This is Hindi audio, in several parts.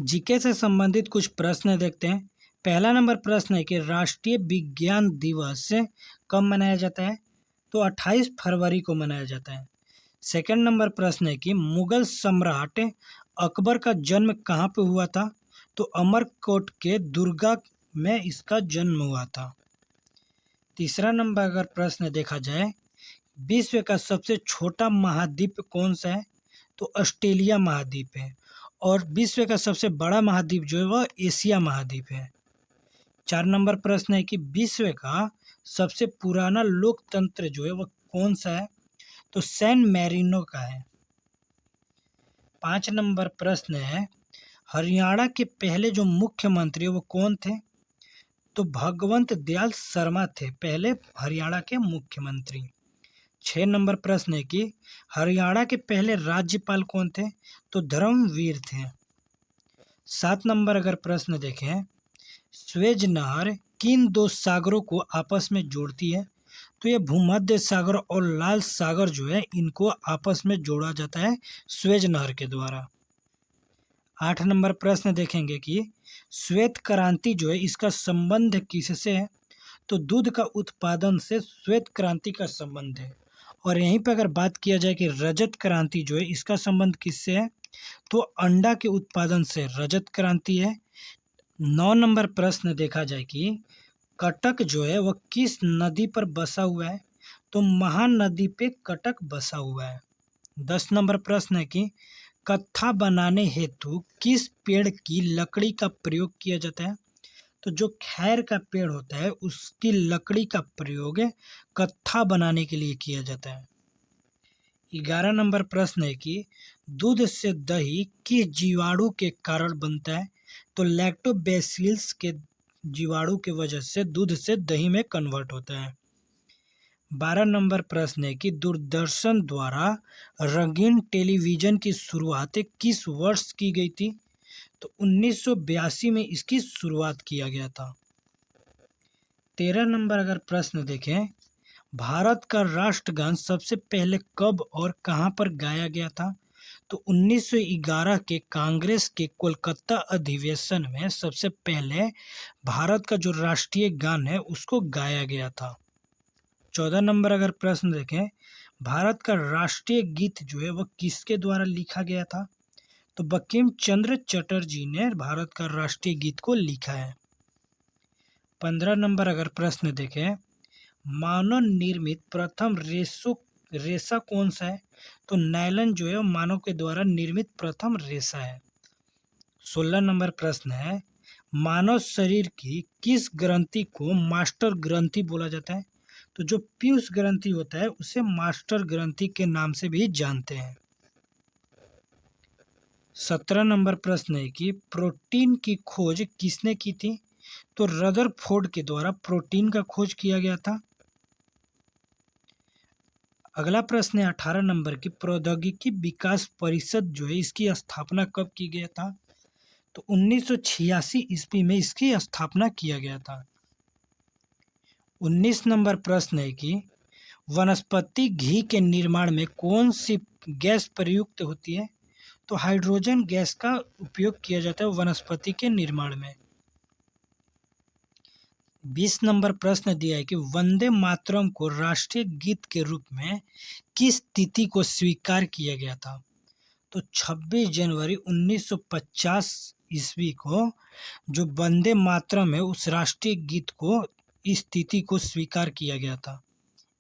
जीके से संबंधित कुछ प्रश्न देखते हैं। पहला नंबर प्रश्न है कि राष्ट्रीय विज्ञान दिवस कब मनाया जाता है? तो 28 फरवरी को मनाया जाता है। सेकंड नंबर प्रश्न है कि मुगल सम्राट अकबर का जन्म कहाँ पे हुआ था? तो अमरकोट के दुर्गा में इसका जन्म हुआ था। तीसरा नंबर अगर प्रश्न देखा जाए, विश्व का सबसे छोटा महाद्वीप कौन सा है? तो ऑस्ट्रेलिया महाद्वीप है। और विश्व का सबसे बड़ा महाद्वीप जो है वह एशिया महाद्वीप है। 4 नंबर प्रश्न है कि विश्व का सबसे पुराना लोकतंत्र जो है वह कौन सा है? तो सैन मैरिनो का है। 5 नंबर प्रश्न है, हरियाणा के पहले जो मुख्यमंत्री वो कौन थे? तो भगवंत दयाल शर्मा थे पहले हरियाणा के मुख्यमंत्री। 6 नंबर प्रश्न है कि हरियाणा के पहले राज्यपाल कौन थे? तो धर्मवीर थे। 7 नंबर अगर प्रश्न देखें, स्वेज नहर किन दो सागरों को आपस में जोड़ती है? तो ये भूमध्य सागर और लाल सागर जो है इनको आपस में जोड़ा जाता है स्वेज नहर के द्वारा। 8 नंबर प्रश्न देखेंगे कि श्वेत क्रांति जो है इसका संबंध किससे है? तो दूध का उत्पादन से श्वेत क्रांति का संबंध है। और यहीं पर अगर बात किया जाए कि रजत क्रांति जो है इसका संबंध किससे है? तो अंडा के उत्पादन से रजत क्रांति है। 9 नंबर प्रश्न देखा जाए कि कटक जो है वह किस नदी पर बसा हुआ है? तो महानदी पे कटक बसा हुआ है। 10 नंबर प्रश्न है कि कत्था बनाने हेतु किस पेड़ की लकड़ी का प्रयोग किया जाता है? तो जो खैर का पेड़ होता है उसकी लकड़ी का प्रयोग कत्था बनाने के लिए किया जाता है। 11 नंबर प्रश्न है कि दूध से दही किस जीवाणु के कारण बनता है? तो लैक्टोबैसिलस के जीवाणु की वजह से दूध से दही में कन्वर्ट होता है। 12 नंबर प्रश्न है कि दूरदर्शन द्वारा रंगीन टेलीविज़न की शुरुआत किस वर्ष की गई थी? तो 1982 में इसकी शुरुआत किया गया था। 13 नंबर अगर प्रश्न देखें, भारत का राष्ट्रगान सबसे पहले कब और कहाँ पर गाया गया था? तो 1911 के कांग्रेस के कोलकाता अधिवेशन में सबसे पहले भारत का जो राष्ट्रीय गान है उसको गाया गया था। 14 नंबर अगर प्रश्न देखें, भारत का राष्ट्रीय गीत जो है वह किसके द्वारा लिखा गया था? तो बंकिम चंद्र चटर्जी ने भारत का राष्ट्रीय गीत को लिखा है। 15 नंबर अगर प्रश्न देखें, मानव निर्मित प्रथम रेशा कौन सा है? तो नायलॉन जो है मानव के द्वारा निर्मित प्रथम रेशा है। 16 नंबर प्रश्न है, मानव शरीर की किस ग्रंथि को मास्टर ग्रंथि बोला जाता है? तो जो पीयूष ग्रंथि होता है उसे मास्टर ग्रंथि के नाम से भी जानते हैं। 17 नंबर प्रश्न है कि प्रोटीन की खोज किसने की थी? तो रदरफोर्ड के द्वारा प्रोटीन का खोज किया गया था। अगला प्रश्न है 18 नंबर की, प्रौद्योगिकी विकास परिषद जो है इसकी स्थापना कब की गया था? तो 1986 ईस्वी में इसकी स्थापना किया गया था। 19 नंबर प्रश्न है कि वनस्पति घी के निर्माण में कौन सी गैस प्रयुक्त होती है? तो हाइड्रोजन गैस का उपयोग किया जाता है वनस्पति के निर्माण में। 20 नंबर प्रश्न दिया है कि वंदे मातरम को राष्ट्रीय गीत के रूप में किस तिथि को स्वीकार किया गया था? तो 26 जनवरी 1950 ईस्वी को जो वंदे मातरम है उस राष्ट्रीय गीत को इस तिथि को स्वीकार किया गया था।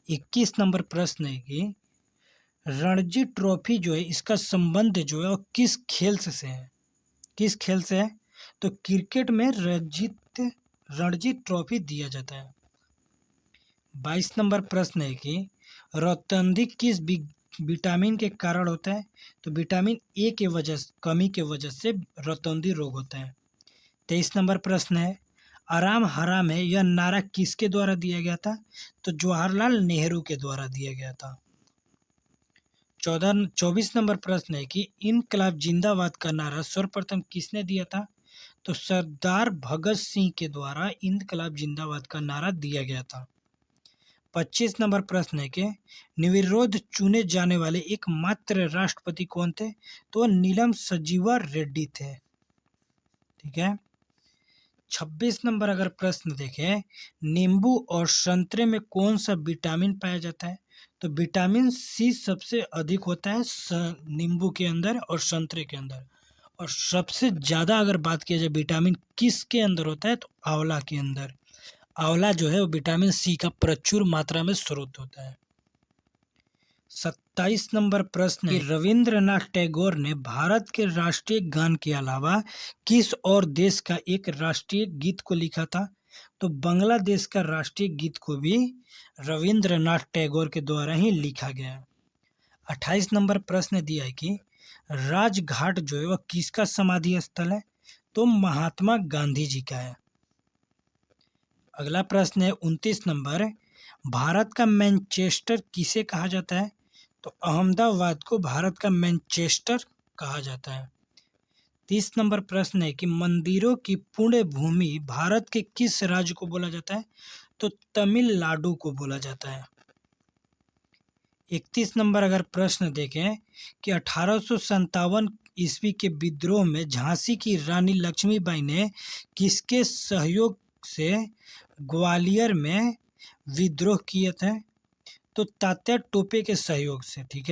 21 नंबर प्रश्न है कि रणजी ट्रॉफी जो है इसका संबंध जो है वो किस खेल से है? किस खेल से है? तो क्रिकेट में रणजी ट्रॉफी दिया जाता है। 22 नंबर प्रश्न है कि रतौंधी किस विटामिन के कारण होता है? तो विटामिन ए के कमी के वजह से रतौंधी रोग होता है। 23 नंबर प्रश्न है, आराम हराम है यह नारा किसके द्वारा दिया गया था? तो जवाहरलाल नेहरू के द्वारा दिया गया था। 24 नंबर प्रश्न है कि इनकलाब जिंदाबाद का नारा सर्वप्रथम किसने दिया था? तो सरदार भगत सिंह के द्वारा इनकलाब जिंदाबाद का नारा दिया गया था। 25 नंबर प्रश्न है कि निर्विरोध चुने जाने वाले एकमात्र राष्ट्रपति कौन थे? तो नीलम संजीवा रेड्डी थे। ठीक है। 26 नंबर अगर प्रश्न देखें, नींबू और संतरे में कौन सा विटामिन पाया जाता है? तो विटामिन सी सबसे अधिक होता है नींबू के अंदर और संतरे के अंदर। और सबसे ज़्यादा अगर बात किया जाए विटामिन किसके अंदर होता है, तो आंवला के अंदर। आंवला जो है वो विटामिन सी का प्रचुर मात्रा में स्रोत होता है। 27 नंबर प्रश्न है, रविंद्रनाथ टैगोर ने भारत के राष्ट्रीय गान के अलावा किस और देश का एक राष्ट्रीय गीत को लिखा था? तो बांग्लादेश का राष्ट्रीय गीत को भी रविंद्रनाथ टैगोर के द्वारा ही लिखा गया। 28 नंबर प्रश्न दिया है कि राजघाट जो है वह किसका समाधि स्थल है? तो महात्मा गांधी जी का है। अगला प्रश्न है 29 नंबर, भारत का मैनचेस्टर किसे कहा जाता है? तो अहमदाबाद को भारत का मैनचेस्टर कहा जाता है। 30 नंबर प्रश्न है कि मंदिरों की पुण्य भूमि भारत के किस राज्य को बोला जाता है? तो तमिलनाडु को बोला जाता है। 31 नंबर अगर प्रश्न देखें कि 1857 ईस्वी के विद्रोह में झांसी की रानी लक्ष्मीबाई ने किसके सहयोग से ग्वालियर में विद्रोह किए थे? तो तात्या टोपे के सहयोग से। ठीक है।